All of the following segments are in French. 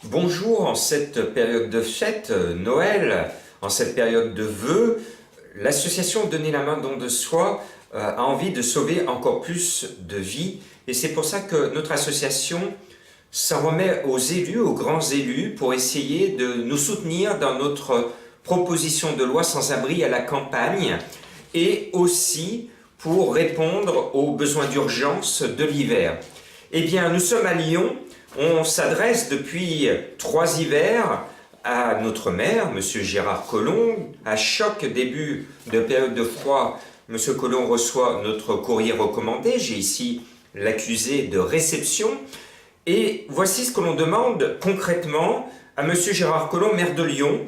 Bonjour, en cette période de fête, Noël, en cette période de vœux, l'association Donner la main don de soi a envie de sauver encore plus de vies et c'est pour ça que notre association s'en remet aux élus, aux grands élus, pour essayer de nous soutenir dans notre proposition de loi sans-abri à la campagne et aussi pour répondre aux besoins d'urgence de l'hiver. Eh bien, nous sommes à Lyon. On s'adresse depuis 3 hivers à notre maire, M. Gérard Collomb. À chaque début de période de froid, M. Collomb reçoit notre courrier recommandé. J'ai ici l'accusé de réception. Et voici ce que l'on demande concrètement à M. Gérard Collomb, maire de Lyon.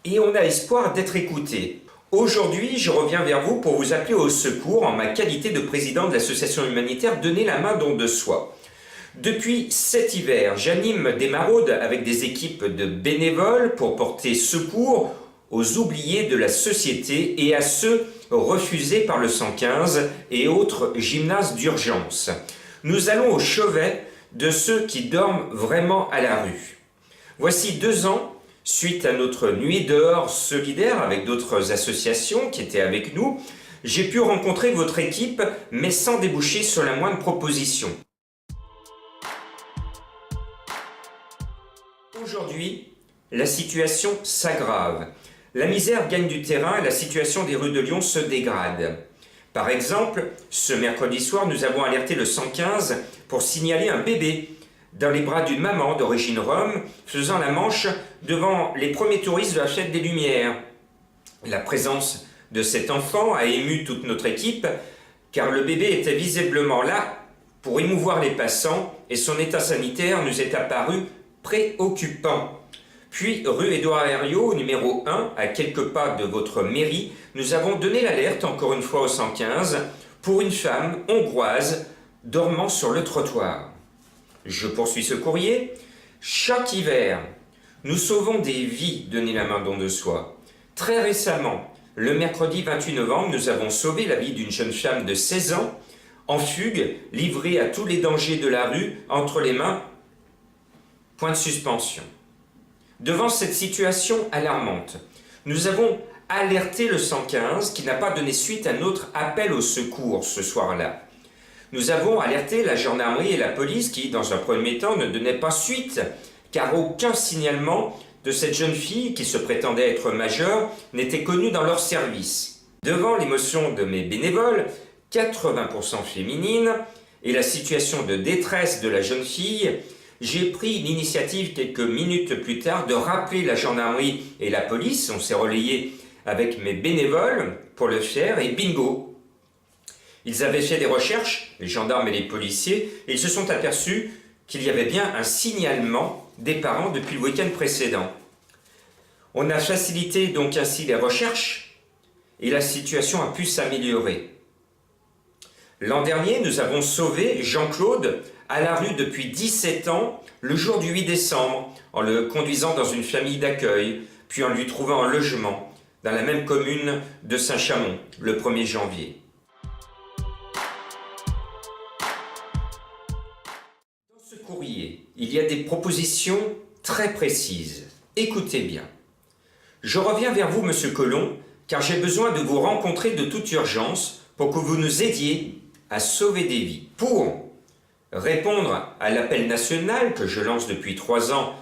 Et on a espoir d'être écouté. Aujourd'hui, je reviens vers vous pour vous appeler au secours en ma qualité de président de l'association humanitaire Donner la main don de soi. Depuis cet hiver, j'anime des maraudes avec des équipes de bénévoles pour porter secours aux oubliés de la société et à ceux refusés par le 115 et autres gymnases d'urgence. Nous allons au chevet de ceux qui dorment vraiment à la rue. Voici 2 ans, suite à notre nuit dehors solidaire avec d'autres associations qui étaient avec nous, j'ai pu rencontrer votre équipe, mais sans déboucher sur la moindre proposition. Aujourd'hui, la situation s'aggrave. La misère gagne du terrain et la situation des rues de Lyon se dégrade. Par exemple, ce mercredi soir, nous avons alerté le 115 pour signaler un bébé dans les bras d'une maman d'origine rome faisant la manche devant les premiers touristes de la fête des Lumières. La présence de cet enfant a ému toute notre équipe car le bébé était visiblement là pour émouvoir les passants et son état sanitaire nous est apparu préoccupant. Puis, rue Édouard Herriot, numéro 1, à quelques pas de votre mairie, nous avons donné l'alerte, encore une fois au 115, pour une femme hongroise dormant sur le trottoir. Je poursuis ce courrier. Chaque hiver, nous sauvons des vies, Donner la main don de soi. Très récemment, le mercredi 28 novembre, nous avons sauvé la vie d'une jeune femme de 16 ans, en fugue, livrée à tous les dangers de la rue, entre les mains. Point de suspension. Devant cette situation alarmante, nous avons alerté le 115 qui n'a pas donné suite à notre appel au secours ce soir-là. Nous avons alerté la gendarmerie et la police qui, dans un premier temps, ne donnaient pas suite car aucun signalement de cette jeune fille qui se prétendait être majeure n'était connu dans leur service. Devant l'émotion de mes bénévoles, 80% féminines, et la situation de détresse de la jeune fille, j'ai pris l'initiative quelques minutes plus tard de rappeler la gendarmerie et la police. On s'est relayé avec mes bénévoles pour le faire et bingo. Ils avaient fait des recherches, les gendarmes et les policiers, et ils se sont aperçus qu'il y avait bien un signalement des parents depuis le week-end précédent. On a facilité donc ainsi les recherches et la situation a pu s'améliorer. L'an dernier, nous avons sauvé Jean-Claude à la rue depuis 17 ans, le jour du 8 décembre, en le conduisant dans une famille d'accueil, puis en lui trouvant un logement dans la même commune de Saint-Chamond, le 1er janvier. Dans ce courrier, il y a des propositions très précises. Écoutez bien. Je reviens vers vous, Monsieur Collomb, car j'ai besoin de vous rencontrer de toute urgence pour que vous nous aidiez à sauver des vies. Pour répondre à l'appel national que je lance depuis 3 ans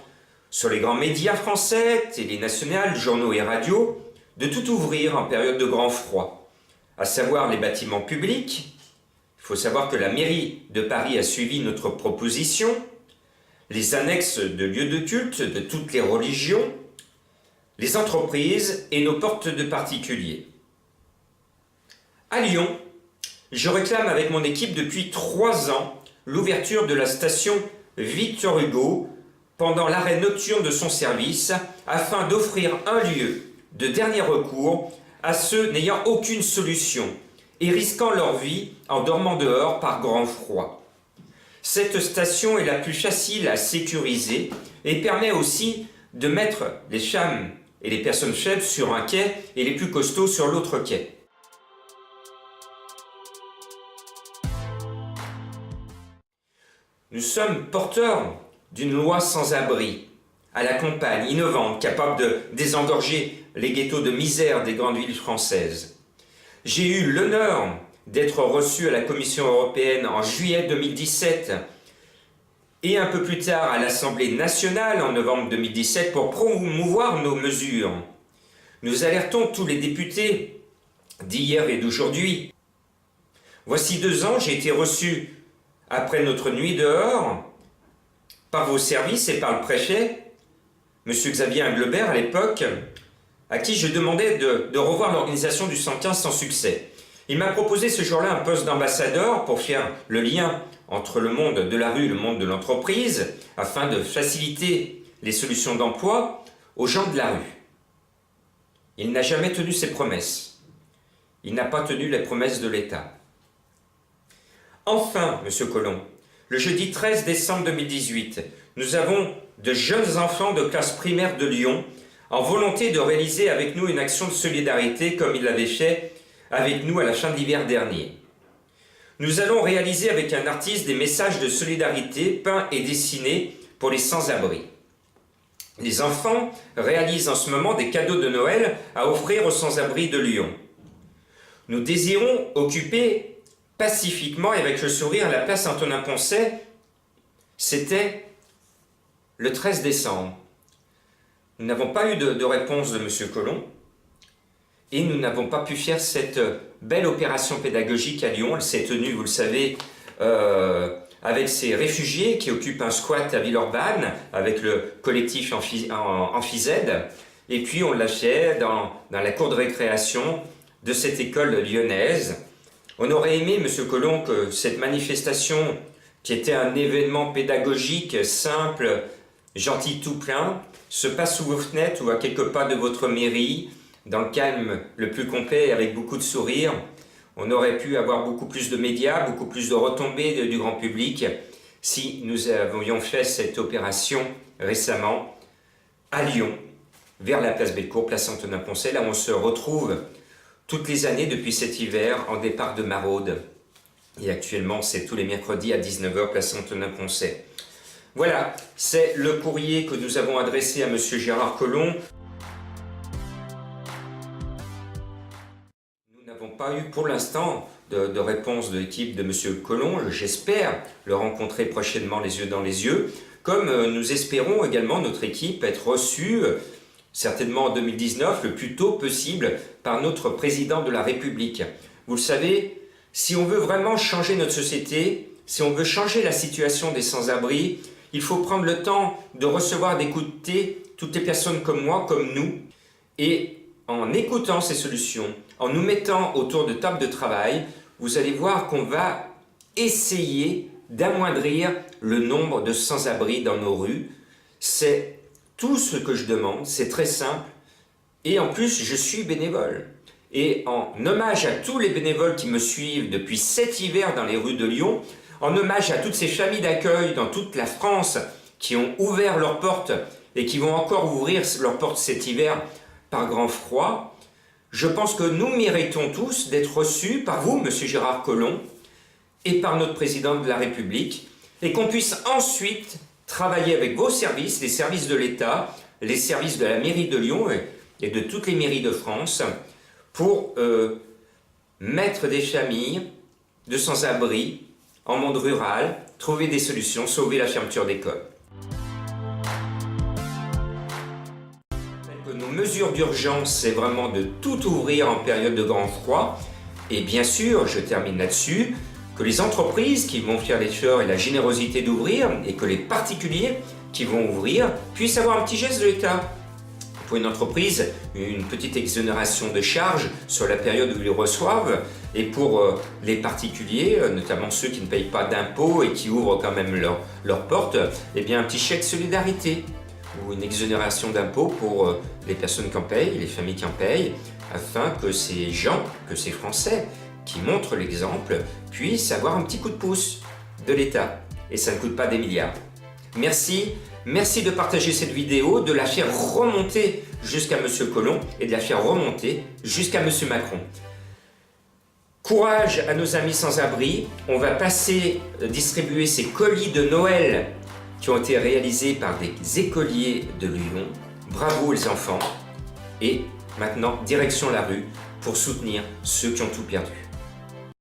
sur les grands médias français, télé nationales, journaux et radios, de tout ouvrir en période de grand froid, à savoir les bâtiments publics. Il faut savoir que la mairie de Paris a suivi notre proposition, les annexes de lieux de culte de toutes les religions, les entreprises et nos portes de particuliers. À Lyon, je réclame avec mon équipe depuis 3 ans l'ouverture de la station Victor Hugo pendant l'arrêt nocturne de son service afin d'offrir un lieu de dernier recours à ceux n'ayant aucune solution et risquant leur vie en dormant dehors par grand froid. Cette station est la plus facile à sécuriser et permet aussi de mettre les femmes et les personnes faibles sur un quai et les plus costauds sur l'autre quai. Nous sommes porteurs d'une loi sans-abri, à la campagne, innovante, capable de désengorger les ghettos de misère des grandes villes françaises. J'ai eu l'honneur d'être reçu à la Commission européenne en juillet 2017 et un peu plus tard à l'Assemblée nationale en novembre 2017 pour promouvoir nos mesures. Nous alertons tous les députés d'hier et d'aujourd'hui. Voici 2 ans, j'ai été reçu après notre nuit dehors par vos services et par le préfet, M. Xavier Inglebert à l'époque, à qui je demandais de revoir l'organisation du 115 sans succès. Il m'a proposé ce jour-là un poste d'ambassadeur pour faire le lien entre le monde de la rue et le monde de l'entreprise, afin de faciliter les solutions d'emploi aux gens de la rue. Il n'a jamais tenu ses promesses. Il n'a pas tenu les promesses de l'État. Enfin, M. Collomb, le jeudi 13 décembre 2018, nous avons de jeunes enfants de classe primaire de Lyon en volonté de réaliser avec nous une action de solidarité comme ils l'avaient fait avec nous à la fin de l'hiver dernier. Nous allons réaliser avec un artiste des messages de solidarité peints et dessinés pour les sans-abri. Les enfants réalisent en ce moment des cadeaux de Noël à offrir aux sans-abri de Lyon. Nous désirons occuper pacifiquement et avec le sourire la place Antonin-Poncet. C'était le 13 décembre. Nous n'avons pas eu de réponse de M. Collomb et nous n'avons pas pu faire cette belle opération pédagogique à Lyon. Elle s'est tenue, vous le savez, avec ces réfugiés qui occupent un squat à Villeurbanne, avec le collectif Amphizède. Et puis on l'a fait dans la cour de récréation de cette école lyonnaise. On aurait aimé, M. Collomb, que cette manifestation, qui était un événement pédagogique simple, gentil tout plein, se passe sous vos fenêtres ou à quelques pas de votre mairie, dans le calme le plus complet et avec beaucoup de sourires. On aurait pu avoir beaucoup plus de médias, beaucoup plus de retombées du grand public si nous avions fait cette opération récemment à Lyon, vers la place Bellecour, place Antonin-Poncet, là où on se retrouve toutes les années depuis cet hiver en départ de Maraude. Et actuellement, c'est tous les mercredis à 19 h, place Antonin-Poncet. Voilà, c'est le courrier que nous avons adressé à M. Gérard Collomb. Nous n'avons pas eu pour l'instant de réponse de l'équipe de M. Collomb. J'espère le rencontrer prochainement les yeux dans les yeux, comme nous espérons également notre équipe être reçue, certainement en 2019, le plus tôt possible, par notre président de la République. Vous le savez, si on veut vraiment changer notre société, si on veut changer la situation des sans-abri, il faut prendre le temps de recevoir, d'écouter toutes les personnes comme moi, comme nous, et en écoutant ces solutions, en nous mettant autour de tables de travail, vous allez voir qu'on va essayer d'amoindrir le nombre de sans-abri dans nos rues. C'est tout ce que je demande, c'est très simple, et en plus je suis bénévole. Et en hommage à tous les bénévoles qui me suivent depuis cet hiver dans les rues de Lyon, en hommage à toutes ces familles d'accueil dans toute la France qui ont ouvert leurs portes et qui vont encore ouvrir leurs portes cet hiver par grand froid, je pense que nous méritons tous d'être reçus par vous, M. Gérard Collomb, et par notre président de la République, et qu'on puisse ensuite travailler avec vos services, les services de l'État, les services de la mairie de Lyon et de toutes les mairies de France, pour mettre des familles de sans-abri en monde rural, trouver des solutions, sauver la fermeture d'écoles. Nos mesures d'urgence, c'est vraiment de tout ouvrir en période de grand froid. Et bien sûr, je termine là-dessus, que les entreprises qui vont faire l'effort et la générosité d'ouvrir, et que les particuliers qui vont ouvrir, puissent avoir un petit geste de l'État. Pour une entreprise, une petite exonération de charges sur la période où ils reçoivent, et pour les particuliers, notamment ceux qui ne payent pas d'impôts et qui ouvrent quand même leurs portes, eh bien un petit chèque solidarité ou une exonération d'impôts pour les personnes qui en payent, les familles qui en payent, afin que ces gens, que ces Français qui montrent l'exemple, puissent avoir un petit coup de pouce de l'État. Et ça ne coûte pas des milliards. Merci. Merci de partager cette vidéo, de la faire remonter jusqu'à M. Collomb et de la faire remonter jusqu'à M. Macron. Courage à nos amis sans-abri. On va distribuer ces colis de Noël qui ont été réalisés par des écoliers de Lyon. Bravo les enfants! Et maintenant, direction la rue pour soutenir ceux qui ont tout perdu.